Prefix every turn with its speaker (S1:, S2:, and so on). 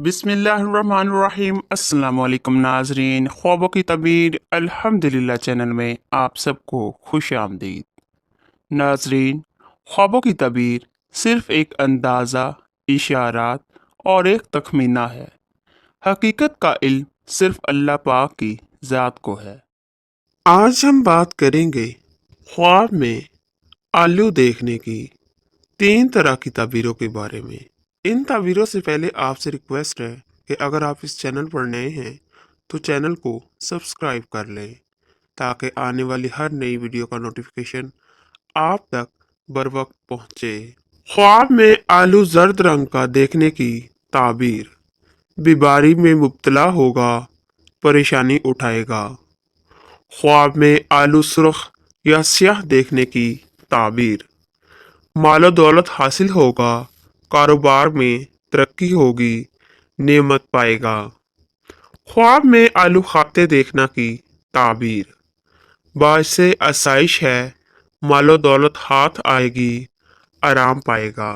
S1: बिस्मिल्लाहिर्रहमानिर्रहीम। अस्सलाम वालेकुम नाजरीन, ख्वाबों की तबीर अल्हम्दुलिल्लाह चैनल में आप सबको खुश आमदीद। नाजरीन, ख्वाबों की तबीर सिर्फ एक अंदाज़ा, इशारात और एक तखमीना है। हकीकत का इल्म सिर्फ अल्लाह पाक की ज़ात को है। आज हम बात करेंगे ख्वाब में आलू देखने की 3 तरह की तबीरों के बारे में। इन तबीरों से पहले आपसे रिक्वेस्ट है कि अगर आप इस चैनल पर नए हैं तो चैनल को सब्सक्राइब कर लें ताकि आने वाली हर नई वीडियो का नोटिफिकेशन आप तक बर वक्त पहुँचे। ख्वाब में आलू जर्द रंग का देखने की ताबीर। बीमारी में मुब्तला होगा, परेशानी उठाएगा। ख्वाब में आलू सुर्ख या स्याह देखने की ताबीर। मालो दौलत हासिल होगा, कारोबार में तरक्की होगी, नेमत पाएगा। ख्वाब में आलू खाते देखना की ताबीर। बाइसे आसाइश है, मालो दौलत हाथ आएगी, आराम पाएगा।